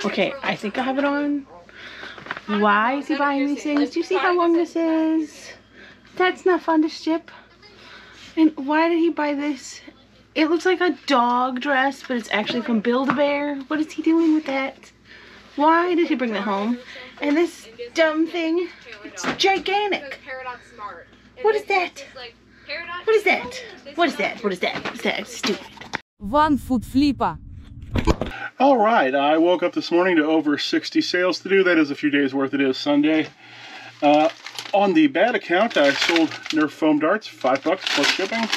Okay, I think I have it on. Why is he buying these things? Do you see how long this is? That's not fun to ship. And why did he buy this? It looks like a dog dress, but it's actually from Build-A-Bear. What is he doing with that? Why did he bring that home? And this dumb thing, it's gigantic. What is that? What is that? What is that? What is that? What is that? It's stupid. Onefootflipper. All right, I woke up this morning to over 60 sales to do. That is a few days worth. It is Sunday. On the bad account, I sold Nerf foam darts, $5 plus shipping.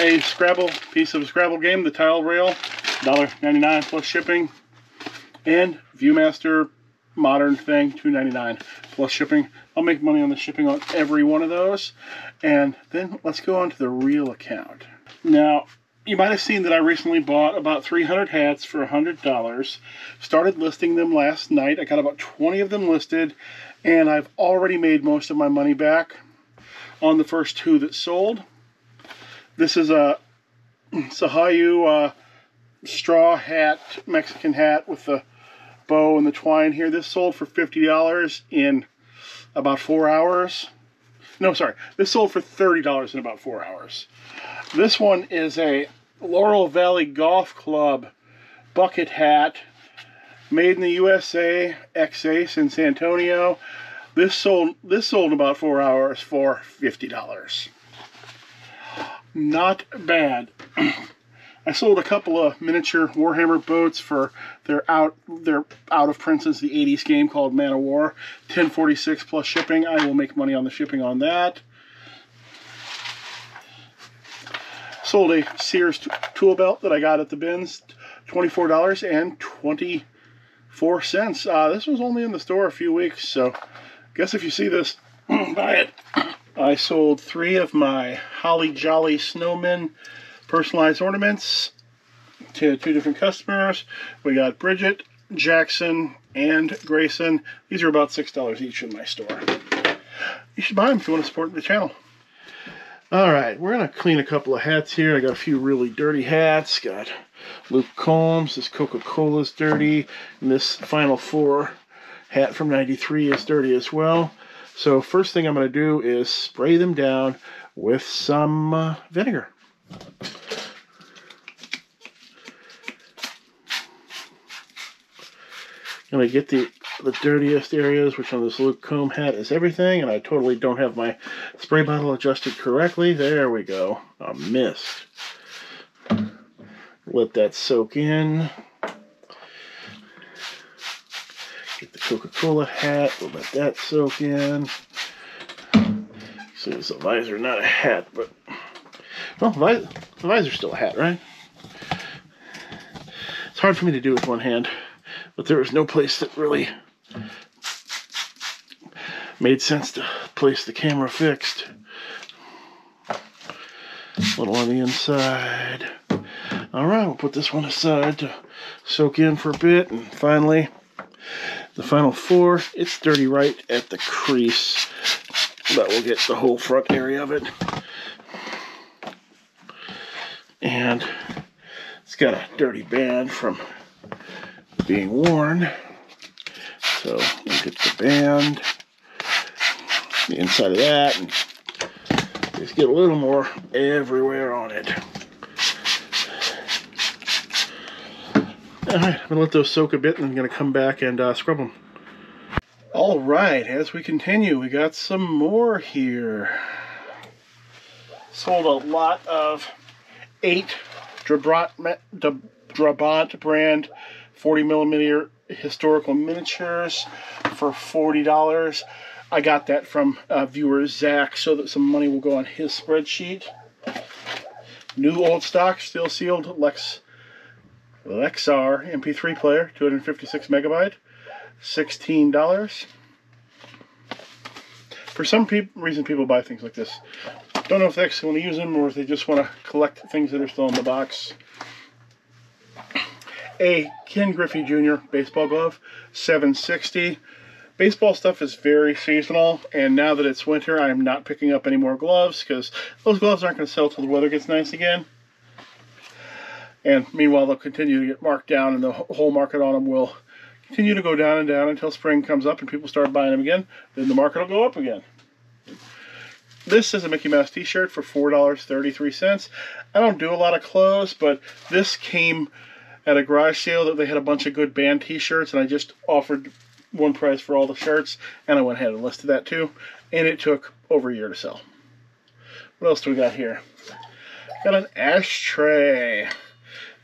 A Scrabble, piece of a Scrabble game, the tile rail, $1.99 plus shipping. And Viewmaster modern thing, $2.99 plus shipping. I'll make money on the shipping on every one of those. And then let's go on to the real account. Now, you might have seen that I recently bought about 300 hats for $100. Started listing them last night. I got about 20 of them listed, and I've already made most of my money back on the first 2 that sold. This is a Sahayu straw hat, Mexican hat with the bow and the twine here. This sold for $50 in about 4 hours. No, sorry. This sold for $30 in about 4 hours. This one is a Laurel Valley Golf Club bucket hat, made in the USA, ex-Ace in San Antonio. This sold in about 4 hours for $50. Not bad. I sold a couple of miniature Warhammer boats for they're out of print since the 80s game called Man of War. $10.46 plus shipping. I will make money on the shipping on that. Sold a Sears tool belt that I got at the bins, $24.24. This was only in the store a few weeks, so I guess if you see this, buy it. I sold 3 of my Holly Jolly Snowmen personalized ornaments to 2 different customers. We got Bridget, Jackson, and Grayson. These are about $6 each in my store. You should buy them if you want to support the channel. Alright, we're going to clean a couple of hats here. I got a few really dirty hats. Got Luke Combs, this Coca-Cola's dirty, and this Final Four hat from '93 is dirty as well. So first thing I'm going to do is spray them down with some vinegar. I'm going to get the dirtiest areas, which on this Luke Comb hat is everything, and I totally don't have my spray bottle adjusted correctly. There we go. I missed. Let that soak in. Get the Coca-Cola hat. We'll let that soak in. See, it's a visor, not a hat, but well, the visor's still a hat, right? It's hard for me to do with one hand, but there was no place that really made sense to place the camera fixed. A little on the inside. Alright, we'll put this one aside to soak in for a bit, and finally, the Final Four. It's dirty right at the crease, but we'll get the whole front area of it. And it's got a dirty band from being worn. So we'll get the band, the inside of that, and just get a little more everywhere on it. Alright, I'm going to let those soak a bit, and I'm going to come back and scrub them. Alright, as we continue, we got some more here. Sold a lot of 8 Dibdit brand 40mm historical miniatures for $40. I got that from viewer Zach so that some money will go on his spreadsheet. New old stock, still sealed Lexar MP3 player, 256 megabyte, $16. For some reason people buy things like this. Don't know if they actually want to use them or if they just want to collect things that are still in the box. A Ken Griffey Jr. baseball glove, $7.60. Baseball stuff is very seasonal, and now that it's winter, I'm not picking up any more gloves because those gloves aren't going to sell till the weather gets nice again. And meanwhile, they'll continue to get marked down, and the whole market on them will continue to go down and down until spring comes up and people start buying them again. Then the market will go up again. This is a Mickey Mouse t-shirt for $4.33. I don't do a lot of clothes, but this came at a garage sale that they had a bunch of good band t-shirts, and I just offered one price for all the shirts, and I went ahead and listed that too, and it took over a year to sell. What else do we got here? Got an ashtray.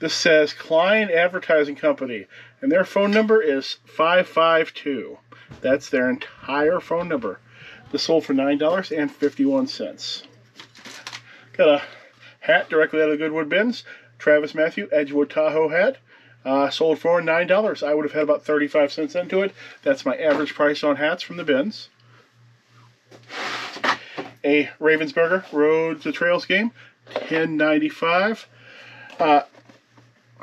This says Klein Advertising Company, and their phone number is 552. That's their entire phone number. This sold for $9.51. Got a hat directly out of the Goodwood bins. Travis Matthew Edgewood Tahoe hat. Sold for $9. I would have had about 35 cents into it. That's my average price on hats from the bins. A Ravensburger Road to Trails game. $10.95. I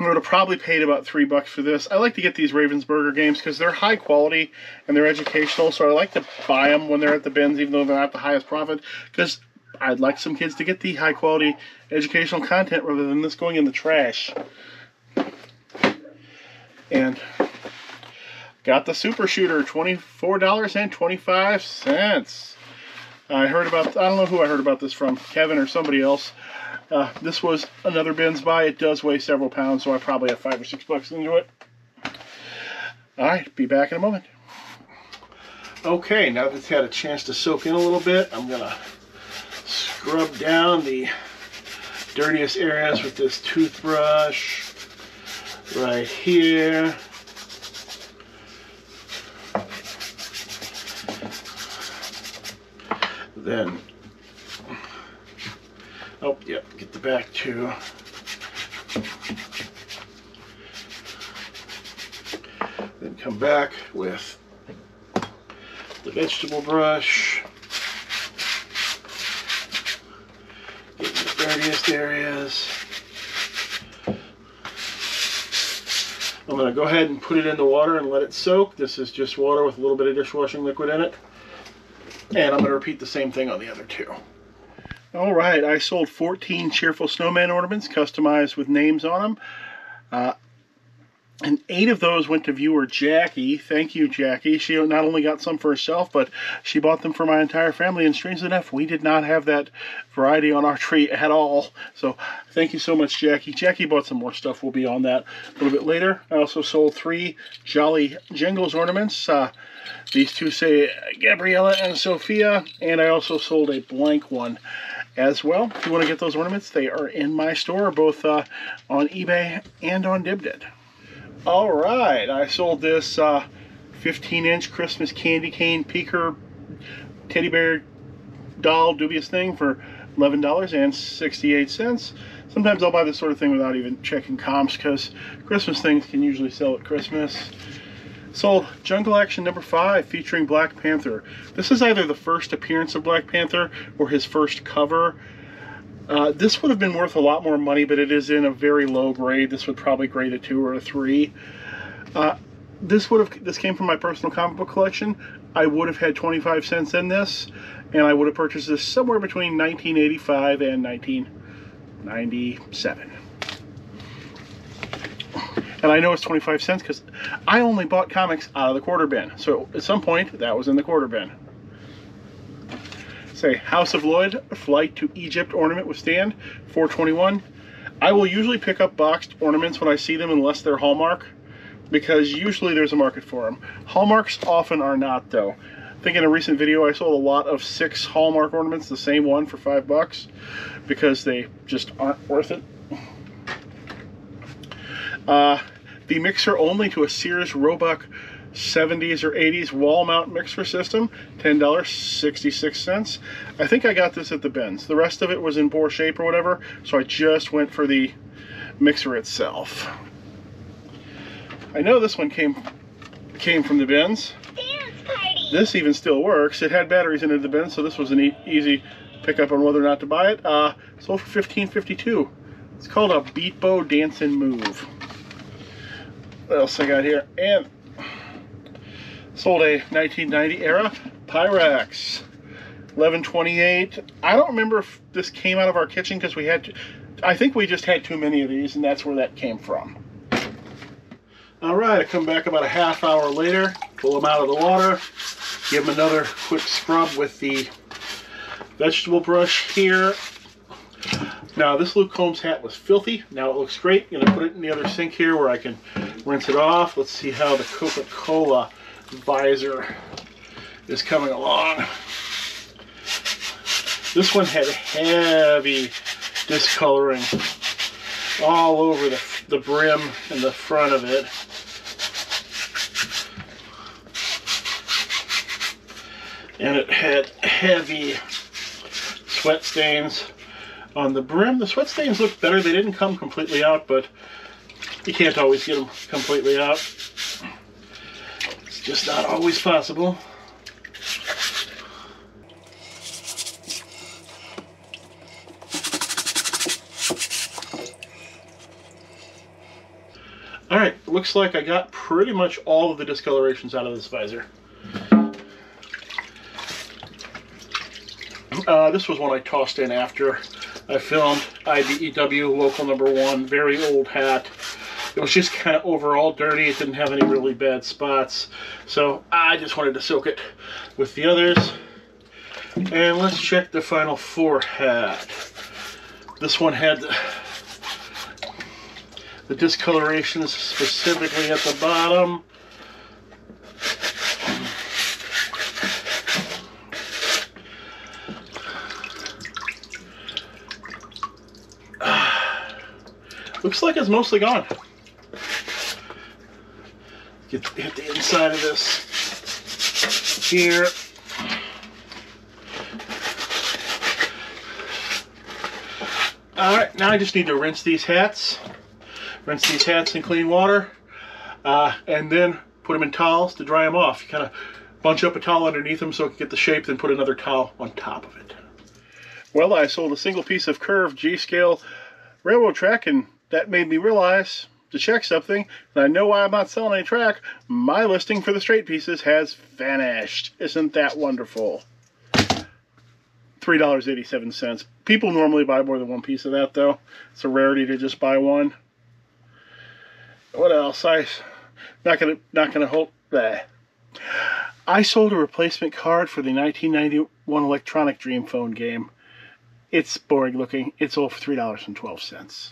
would have probably paid about $3 for this. I like to get these Ravensburger games because they're high quality and they're educational, so I like to buy them when they're at the bins, even though they're not the highest profit, because I'd like some kids to get the high quality educational content rather than this going in the trash. And got the Super Shooter, $24.25. I don't know who I heard about this from, Kevin or somebody else. This was another bins buy. It does weigh several pounds, so I probably have $5 or $6 into it. Alright, be back in a moment. Okay, now that it's had a chance to soak in a little bit, I'm going to scrub down the dirtiest areas with this toothbrush right here. Then, oh, yep, get the back too. Then come back with the vegetable brush. Get the dirtiest areas. I'm going to go ahead and put it in the water and let it soak. This is just water with a little bit of dishwashing liquid in it. And I'm going to repeat the same thing on the other two. Alright, I sold 14 Cheerful Snowman ornaments, customized with names on them. And 8 of those went to viewer Jackie. Thank you, Jackie. She not only got some for herself, but she bought them for my entire family. And strangely enough, we did not have that variety on our tree at all. So thank you so much, Jackie. Jackie bought some more stuff. We'll be on that a little bit later. I also sold 3 Jolly Jingles ornaments. These two say Gabriella and Sophia. And I also sold a blank one as well. If you want to get those ornaments, they are in my store, both on eBay and on Dibdit. Alright, I sold this 15-inch Christmas candy cane peeker teddy bear doll dubious thing for $11.68. Sometimes I'll buy this sort of thing without even checking comps, because Christmas things can usually sell at Christmas. Sold Jungle Action number 5 featuring Black Panther. This is either the first appearance of Black Panther or his first cover. This would have been worth a lot more money, but it is in a very low grade. This would probably grade a 2 or a 3. This came from my personal comic book collection. I would have had 25 cents in this, and I would have purchased this somewhere between 1985 and 1997. And I know it's 25 cents because I only bought comics out of the quarter bin. So at some point, that was in the quarter bin. Say House of Lloyd Flight to Egypt ornament with stand, $4.21. I will usually pick up boxed ornaments when I see them unless they're Hallmark, because usually there's a market for them. Hallmarks often are not, though. I think in a recent video I sold a lot of 6 Hallmark ornaments, the same one, for $5 because they just aren't worth it. The mixer only to a Sears Roebuck 70s or 80s wall mount mixer system, $10.66. I think I got this at the bins. The rest of it was in bore shape or whatever, so I just went for the mixer itself. I know this one came from the bins. This even still works. It had batteries in it at the bins, so this was an easy pickup on whether or not to buy it. Sold for $15.52. It's called a Beat Bow Dance and Move. What else I got here? And sold a 1990 era Pyrex, $11.28. I don't remember if this came out of our kitchen because we had to I think we just had too many of these, and that's where that came from. All right, I come back about a half hour later, pull them out of the water, give them another quick scrub with the vegetable brush here. Now, this Luke Combs hat was filthy. Now it looks great. I'm gonna put it in the other sink here where I can rinse it off. Let's see how the Coca-Cola visor is coming along. This one had heavy discoloring all over the brim and the front of it. And it had heavy sweat stains on the brim. The sweat stains looked better. They didn't come completely out, but you can't always get them completely out. It's just not always possible. Alright, looks like I got pretty much all of the discolorations out of this visor. This was one I tossed in after I filmed IBEW Local Number 1, very old hat. It was just kind of overall dirty. It didn't have any really bad spots. So I just wanted to soak it with the others. And let's check the Final Four hat. This one had the discolorations specifically at the bottom. Looks like it's mostly gone. Hit the inside of this here. Alright, now I just need to rinse these hats. Rinse these hats in clean water. And then put them in towels to dry them off. You kind of bunch up a towel underneath them so it can get the shape, then put another towel on top of it. Well, I sold a single piece of curved G-scale railroad track, and that made me realize to check something, and I know why I'm not selling any track. My listing for the straight pieces has vanished. Isn't that wonderful? $3.87. People normally buy more than one piece of that, though. It's a rarity to just buy one. What else? Not gonna hold. Bleh. I sold a replacement card for the 1991 Electronic Dream Phone game. It's boring looking. It's all for $3.12.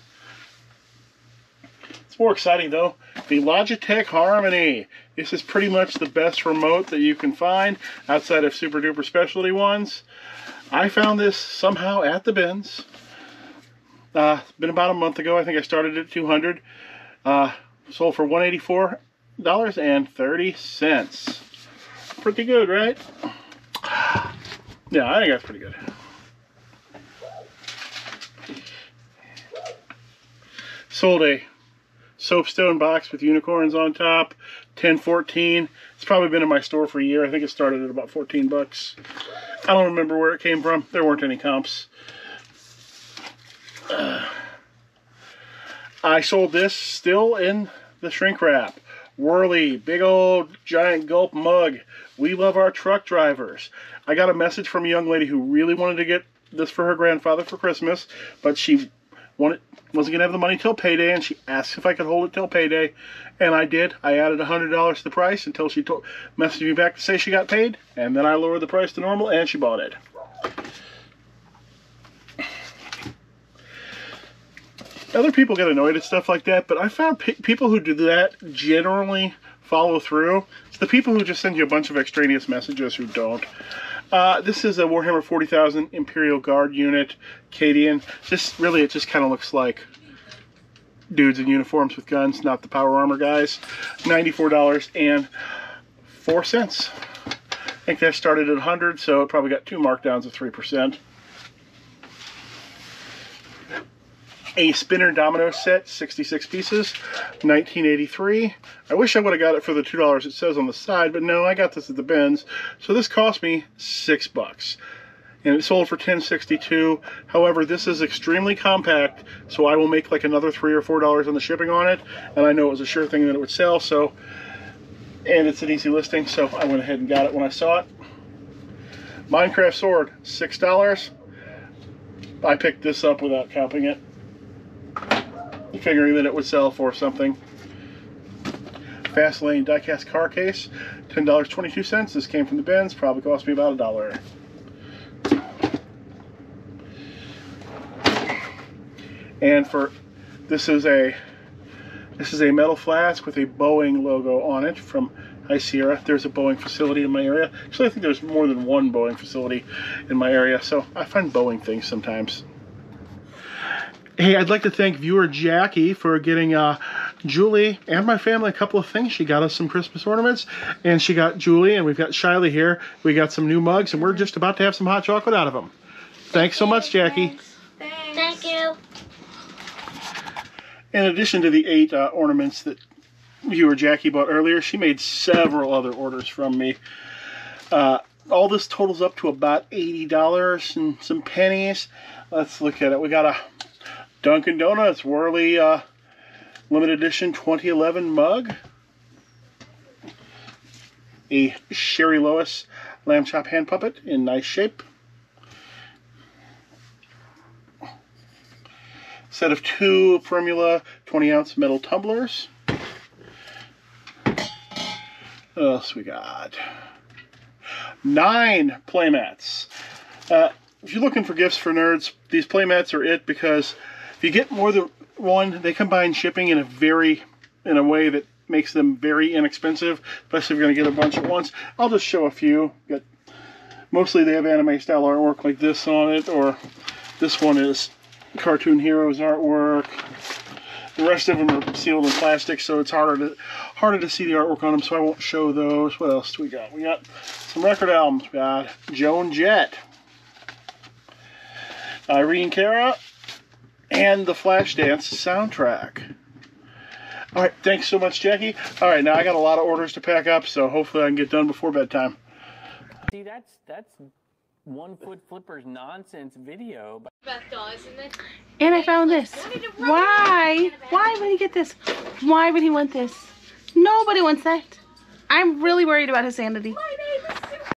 It's more exciting though. The Logitech Harmony. This is pretty much the best remote that you can find outside of super duper specialty ones. I found this somehow at the bins. It's been about a month ago. I think I started at $200. Sold for $184.30. Pretty good, right? Yeah, I think that's pretty good. Sold a soapstone box with unicorns on top, $10.14. It's probably been in my store for a year. I think it started at about 14 bucks. I don't remember where it came from. There weren't any comps. I sold this still in the shrink wrap. Whirly, big old giant gulp mug. We love our truck drivers. I got a message from a young lady who really wanted to get this for her grandfather for Christmas, but she wasn't going to have the money till payday, and she asked if I could hold it till payday, and I did. I added $100 to the price until she messaged me back to say she got paid, and then I lowered the price to normal, and she bought it. Other people get annoyed at stuff like that, but I found people who do that generally follow through. It's the people who just send you a bunch of extraneous messages who don't. This is a Warhammer 40,000 Imperial Guard unit, Cadian. Really, it just kind of looks like dudes in uniforms with guns, not the power armor guys. $94.04. I think that started at 100, so it probably got 2 markdowns of 3%. A spinner domino set, 66 pieces, $19.83. I wish I would have got it for the $2 it says on the side, but no, I got this at the bins. So this cost me $6. And it sold for $10.62. However, this is extremely compact, so I will make like another $3 or $4 on the shipping on it. And I know it was a sure thing that it would sell, so, and it's an easy listing, so I went ahead and got it when I saw it. Minecraft sword, $6. I picked this up without counting it. figuring that it would sell for something. Fast Lane diecast car case, $10.22. This came from the bins, probably cost me about $1. And for this is a metal flask with a Boeing logo on it from High Sierra. There's a Boeing facility in my area. Actually, I think there's more than one Boeing facility in my area, so I find Boeing things sometimes. Hey, I'd like to thank viewer Jackie for getting Julie and my family a couple of things. She got us some Christmas ornaments, and she got Julie, and we've got Shiley here. We got some new mugs, and we're just about to have some hot chocolate out of them. Thanks so much, Jackie. Thanks. Thank you. In addition to the 8 ornaments that viewer Jackie bought earlier, she made several other orders from me. All this totals up to about $80 and some pennies. Let's look at it. We got a Dunkin' Donuts Whirly limited edition 2011 mug. A Sherry Lois lamb chop hand puppet in nice shape. Set of 2 Formula 20-ounce metal tumblers. What else we got? 9 playmats. If you're looking for gifts for nerds, these playmats are it, because if you get more than one, they combine shipping in a way that makes them very inexpensive, especially if you're going to get a bunch at once. I'll just show a few. Mostly they have anime style artwork like this on it, or this one is Cartoon Heroes artwork. The rest of them are sealed in plastic, so it's harder to see the artwork on them, so I won't show those. What else do we got? We got some record albums. We got Joan Jett, Irene Cara, and the Flashdance soundtrack. Alright, thanks so much, Jackie. Alright, now I got a lot of orders to pack up, so hopefully I can get done before bedtime. See, that's One Foot Flipper's nonsense video. Beth doll, isn't it? And I found this. Why? Why would he get this? Why would he want this? Nobody wants that. I'm really worried about his sanity.